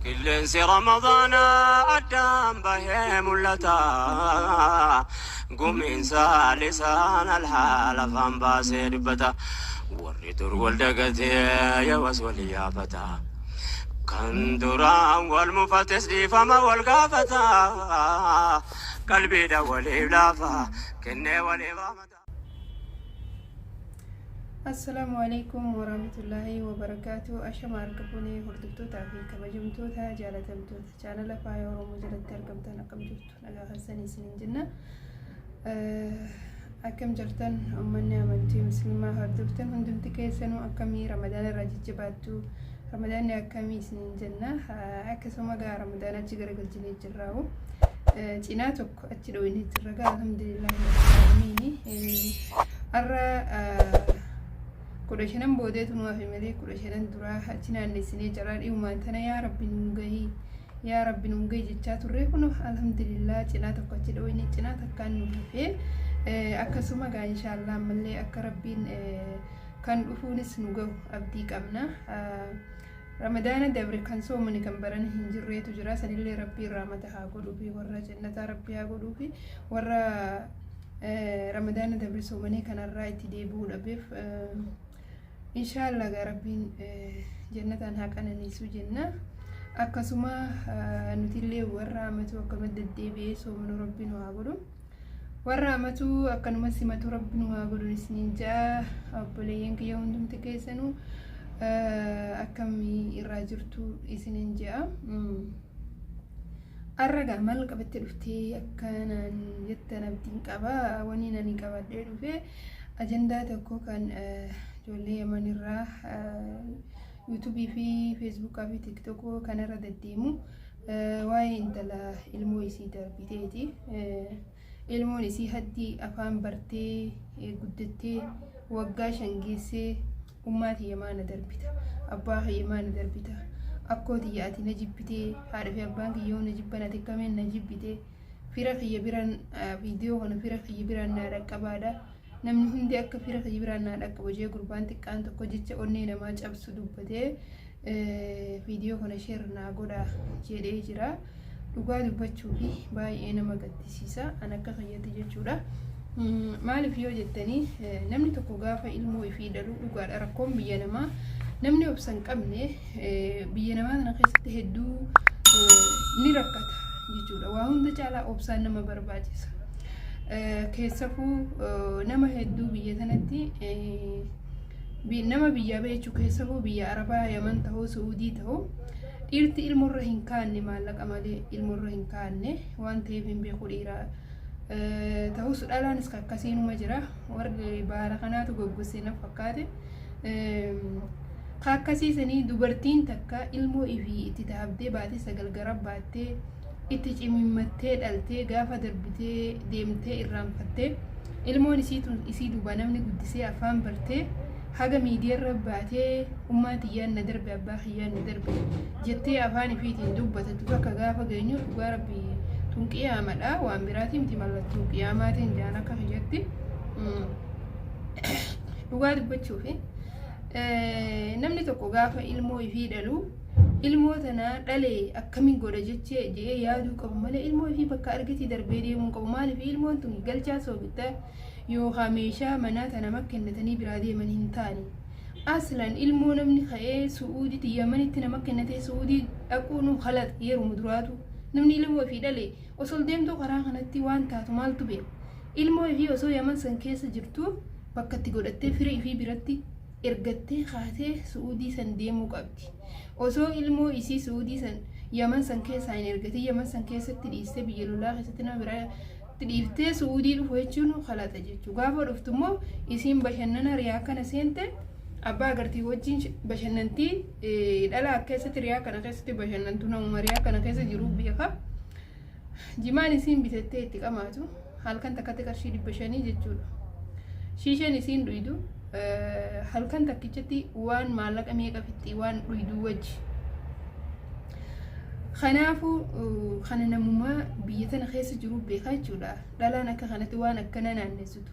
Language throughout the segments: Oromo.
كل انسي رمضان أدام بهم ملتا قوم انسى لسان الحال فانباسي ربتا وري ترول دقتي يا وسولي يا فتا كان دران والمفتس فما والقافتا قلبي دولي بلافا كني ولي ضامتا. السلام عليكم ورحمة الله وبركاته. أشما أركبوني هردتو تافي كبجمتو تا جالتمتو تانا لفا يورو مجلد تركمتا نقمتو نغا خساني سنين جنة أكم جرتن أمني أمنتي مسلمة هردفتن هندمتي كيسانو أكمي رمضان راجي جباتو رمضان أكمي سنين جنة أكسو مغا رمضان أجيغر قلجني جراو جيناتوك أجيرويني جرقا الحمد لله أرى كلشنا بوديت نوافي ملي كلشنا درا حتنا نسني جرار يوم أنتنا يا ربي نونجي يا ربي نونجي جتات الريكونو الحمد لله جنا تقتل ويني جنا تكان نوافي أكسوما جا إن شاء الله ملي أكربين كان أفونس نوجو أبدي كمنا رمضان دبر كان سو من كمبرن هنجريت جرا سنيل ربي رحمتها قولوا في ورا جنة ربي قولوا في ورا رمضان دبر سو من كان الرأي تديبو لبيف إن شاء الله ربين جنة هاكنا نيسو جنة أكسما نتيلي ورامتو أكمد الدبي سو من ربنا وعبدو ورامتو أكنما سمتو ربنا وعبدو نسنين جاء أبليين كي يوم دم تكيسنو أكمي الراجرتو إسنين جاء الرجع ملك بتلفتي أكنا يتنبتين كبا ونينا نكبا ديرو في أجندة تكو كان جولي من الراح يوتيوب في فيسبوك في تيك توك كان رد الديمو واي انت لا علمو يسي دربيتي علمو يسي هدي أفهم برتي قدتي وقاش انجيسي أماتي يمان دربيتا أباخي يمان دربيتا أكوتي ياتي نجيبتي عارفي أبانك يوم نجيبنا تكمل نجيبتي فرق يبران فيديو هنا فرق يبران نارك أبادا namni hundi akka fira kibiraan akka wajee gurbaan xiqqaan tokko jecha onnee namaa cabsu dubbatee viidiyoo kana sheer naa godha jedhee jira. Dhugaa dubbachuu fi baay'ee nama gaddisiisa an akka fayyadu jechuudha. Maaliif yoo jettanii namni tokko gaafa ilmoo ifii dhaluu dhugaadha rakkoon biyya namaa namni obsan qabne biyya namaa kana keessatti hedduu ni rakkata jechuudha. Waa hunda caalaa obsaan nama barbaachisa. keessafuu nama hedduu biyya sanatti nama biyya beechuu keessafuu biyya Arabaa Yaman ta'uu Suudii ta'uu dhiirti ilmoorra hin kaanne maallaqa malee ilmoorra hin kaanne waan ta'eef hin beeku dhiiraa ta'uu sudhalaanis akkasiinuma jira warri baala kanaatu goggosee na fakkaate akkasiisanii dubartiin takka ilmoo ifii itti taabdee baatee sagal gara baattee itti cimimmattee dhaltee gaafa darbitee deemtee irraanfattee ilmoon isii duuba namni guddisee afaan bartee haga miidiyaarra baatee ummaa tiyyaan na darbe abbaa kiyyaan na darbe jettee afaan ifiitiin dubbatatu akka gaafa geenyu dhugaa rabbii tun qiyaamadha waan biraatii miti mallattoo qiyaamaatiin jaan akka hiyyatti dhugaa dubbachuufi namni tokko gaafa ilmoo ifii dhaluu ilmoo tana dhalee akkamiin godha jechee jee yaaduu qabu malee ilmoo ifii bakka argiti darbee deemuu qabu maaliif ilmoon tun galchaa soogidda yookaan meeshaa manaa tana makkennatanii biraa deeman hin taane aslan ilmoo namni ka'ee Suudiitti Yamanitti nama kennatee Suudii dhaquun halat yeroo muduraatu namni ilmoo ifii dhalee osoo deemtuu karaa kanatti waan taatu maaltu beeku ilmoo ifii osoo Yaman san keessa jirtu bakka itti godhattee firii ifii biratti ergattee kaatee Suudii san deemuu qabdi. Osoo ilmoo isii Suudii san Yaman san keessa hin ergatin Yaman san keessatti dhiistee biyya lolaa keessatti nama biraa dhiiftee Suudii dhufu jechuun halata jechuu. Gaafa dhuftu immoo isiin bashannana riyaa kana seente abbaa agartii wajjin bashannantii dhala keessatti riyaa kana keessatti bashannantu namuma riyaa kana keessa jiru beeka. Jimaan isiin bitattee itti qamaatu halkan takkatti qarshii 500 jechuudha. Shiishaan isiin dhuydu halkan takkichatti waan maallaqa meeqa fitti waan dhuydu wajji kanaafuu kana namummaa biyya tana keessa jiru beekaa jechuudha. Dhalaan akka kanatti waan akkana naannessitu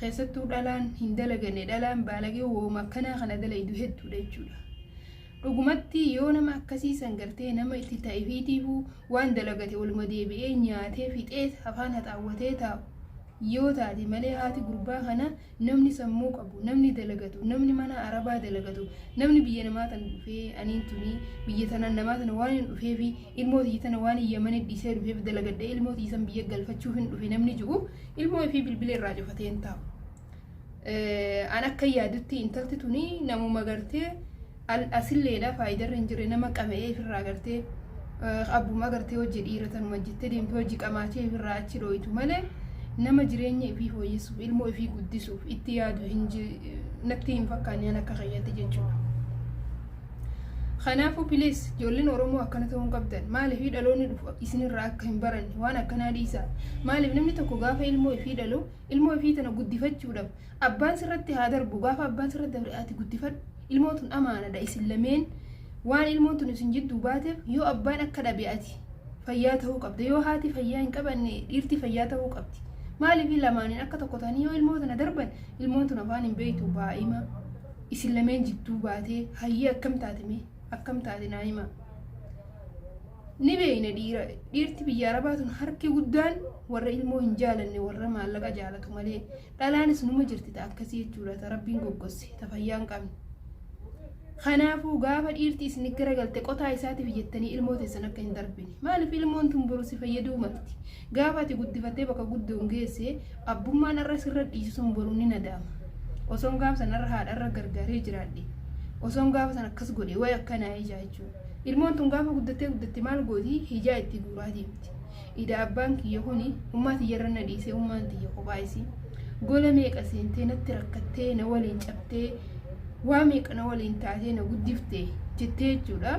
keessattuu dhalaan hin dalagane dhalaan baalagee wooma akkanaa kana dalaydu hedduudha jechuudha. dhugumatti yoo nama akkasiisan gartee nama itti ta'e fiitiifuu waan dalagate olma deebi'ee nyaatee fixee afaan haxaawwatee taa'u yoo taate malee haati gurbaa kana namni sammuu qabu namni dalagatu namni mana arabaa dalagatu namni biyya namaa tan dhufee aniin tuni biyya tana namaa tana waan hin dhufee fi ilmootii tana waan Yamanii dhiisee dhufeef dalagadhee ilmootii san biyya galfachuuf hin dhufe namni jiru ilmoo fi bilbila irraa cufatee hin taa'u. An akka yaadutti intalti tuni namuma gartee asilleedha faayidarra hin jirre nama qama'ee ofirraa gartee abbuma gartee hojii dhiira tanuma jettee deemtee hojii qamaachee ofirraa achi dhooytu malee nama jireenya ofii fooyyessuuf ilmoo ofii guddisuuf itti yaadu natti hin fakkaanne akka kiyyaatti jechuudha. Kanaafuu bilees ijoolleen Oromoo akkana ta'uu qabdan maaliif dhaloonni dhufu isinirraa akka hin baranne waan akkanaa dhiisaa maaliif namni tokko gaafa ilmoo ofii dhalu ilmoo ofii tana guddifachuudhaaf abbaan sirratti haa darbu gaafa abbaan sirratti dabre ati guddifadhu ilmoo tun amaanadha isin lameen waan ilmoon tun isin jidduu baateef yoo abbaan akka dhabe ati fayyaa ta'uu qabda yoo haati fayyaa hin qabanne dhiirti fayyaa ta'uu qabdi maaliif lamaaniin akka tokko ta'anii yoo ilmoo tana darban ilmoon tun afaan hin beektu baa'ima isin lameen jidduu baatee hayyee akkam taate naa hima ni beeyna dhiirti biyya arabaa tun harki guddaan warra ilmoo hin jaalanne warra maallaqa jaalatu malee dhalaanis numa jirti ta'a akkasii jechuudha ta rabbiin goggosse ta fayyaa hin qabne. Kanaafuu gaafa dhiirti isin garagalte qotaa isaatiif jettanii ilmoo teessan akka hin darbine maaliif ilmoon tun boru si fayyaduu malti gaafa ati guddifattee bakka guddoon geesse abbummaan irra sirra dhiisu sun boru ni nadaama osoon gaafa sanarra haadharra gargaaree jiraadhe osoon gaafa san akkas godhe way akkanaa ijaa jechuudha ilmoon tun gaafa guddattee maal gooti hijaa itti guuraa deemti ida abbaan kiyya kuni ummaa tiyyarra na dhiisee ummaan tiyya kophaa isii gola meeqa seentee natti rakkattee na waliin cabtee waa meeqa na waliin taatee na guddiftee jettee jechuudha.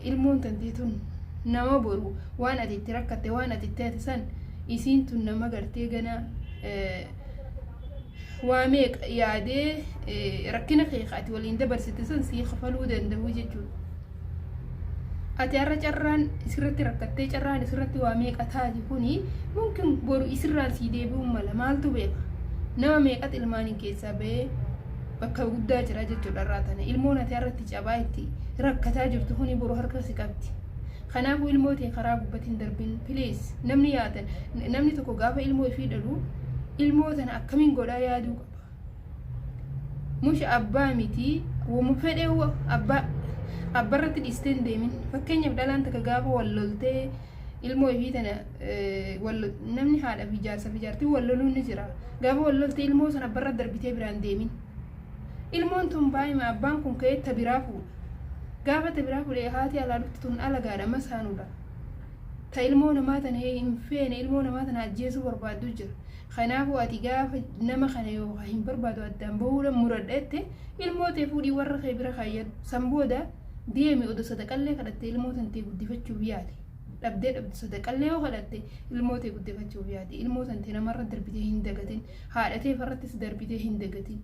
Ilmoon tantee tun nama boru waan ati itti rakkatte waan ati itti ati san isiin tun nama gartee gana waa meeqa yaadee rakkina keeka ati waliin dabarsite san sii kafaluu danda'u jechuudha. Ati har'a carraan isirratti rakkattee carraan isirratti waa meeqa taati kuni mungkin boru isirraan sii deebi'uun mala maaltu beeka nama meeqat ilmaanii keessaa ba'ee bakka guddaa jira jechuudha irraa tana ilmoon ati har'atti cabaa itti rakkataa jirtu kuni boru harka si qabdi. Kanaafuu ilmootiin karaa gubbatiin darbin please namni yaadan namni tokko gaafa ilmoo ifii dhalu ilmoo tana akkamiin godhaa yaaduu qaba. Musha abbaa miti wamu fedhee abbarratti dhiistee hin deemin fakkeenyaaf dhalaan takka gaafa walloltee ilmoo ifii tana namni haadha fi jaarsa fi jaartii walloluun ni jira gaafa walloltee ilmoo sana abbarratti darbitee biraan deemin ilmoon tun baay'ima abbaan kun ka'ee tabiraa fuudha gaafa tabiraa fuudhee haati alaalutti tun alagaadha masaanuudha ta ilmoo namaa tana hin feene ilmoo namaa tana ajjeesuu barbaaddu jira. Kanaafuu ati gaafa nama kana yoo hin barbaadu addaan bahuudhaan muradheette ilmoo tee fuudhii warra kee bira kaayyadu san booda deemi odoo sadaqallee kadhattee ilmoo tantee guddifachuuf yaade dhabdee sadaqallee yoo kadhatte ilmoo tee guddifachuuf yaade ilmoo tantee namarra darbitee hin dagatin haadha kee farrattis darbitee hin dagatin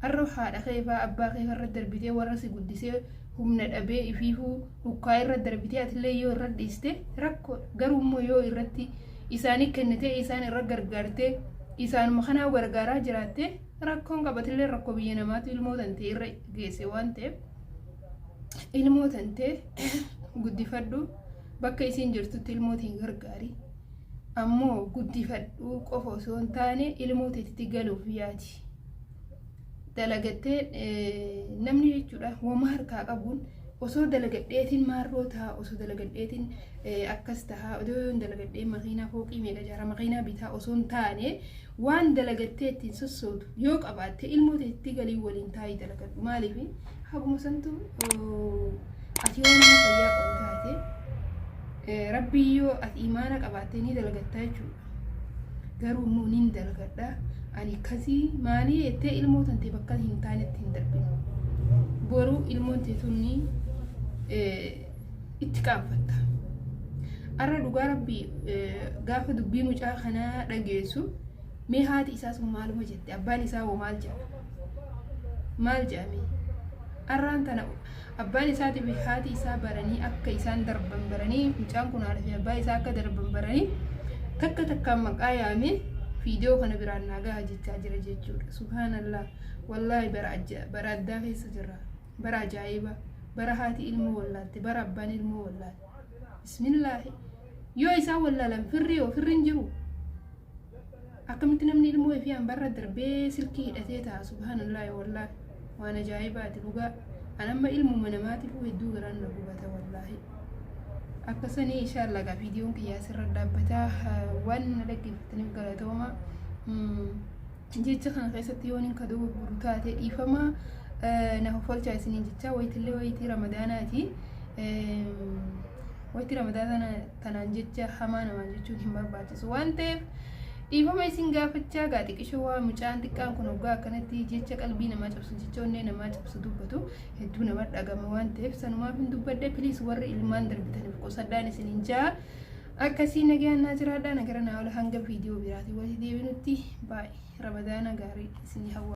har'a haadha kee faa abbaa kee farra darbitee warra si guddisee humna dhabee ifiifuu dhukkaa irra darbitee atillee yoo irra dhiiste rakkoo garuummoo yoo irratti isaanii kennitee isaan irra gargaartee isaanuma kanaa gargaaraa jiraatte rakkoon qabatillee rakkoo biyya namaatu ilmoo tantee irra geesse waan ta'eef ilmoo tantee guddifadhu bakka isiin jirtutti ilmootiin gargaari ammoo guddifadhu qofa osoo hin taane ilmoo teetitti galuuf yaadi. Dalagattee namni jechuudha wama harkaa qabuun osoo dalagadheetiin maarroo ta'a osoo dalagadheetiin akkas ta'a odoo dalagadhee makiinaa fooqii meeqa jaara makiinaa bitaa osoo hin taane waan dalagattee ittiin sossootu yoo qabaatte ilmoo teetti galii waliin taa'ii dalagadhu maaliif haguma santu ati yoo nama fayyaa qabu taate rabbii yoo ati imaana qabaattee ni dalagattaa jechuudha garuu immoo ni dalagadhaa ani kasi maali ette ilmoo tante bakka hin taanetti hin darbin boru ilmoon tee tunni itti qaanfatta arra dhugaa rabbii gaafa dubbii mucaa kanaa dhageessu mee haati isaa sun maaluma jette abbaan isaa hoo maal jedhame arraan tana abbaan isaatii fi haati isaa baranii akka isaan darban baranii mucaan kun haadha fi abbaa isaa akka darban baranii takkaan maqaa yaame video kana biraan nagaa jechaa jira jechuudha. Subhanallah wallahi bara addaa keessa jira برا جايبة برا هاتي علم ولات برا أبان علم ولات بسم الله يو إسا ولا لم فري وفرين جرو أكملت نمني علم في عن برا دربي سلكي أتيتها سبحان الله والله وأنا جايبة تلقى أنا ما علم من ما تلقى يدو غران نبوغة والله أكسني إن شاء الله فيديو كي ياسر الدابتا وان لقي فتنم قلتوما جيتش خان قيسة يونين كدو بروتاتي إفما نهو فولجا سنين جيتشا ويتلي ويتي رمضاناتي ويتي رمضان تنان جيتشا حمانا ما جيتشو هم باتس وانتف إفما يسنغا فتشا غاتي كشوا مجان تكام كنوغا كانتي جيتشا قلبي نما جبسو جيتشو نما جبسو دوبتو هدو نما دقام وانتف سنما فين دوبتو بليس ور إلمان دربتني فكو صداني سنين جا أكاسي نجيان ناجرادا نجرنا ولا هنجا فيديو براتي وتي ديبنوتي باي رمضان غاري سني هوا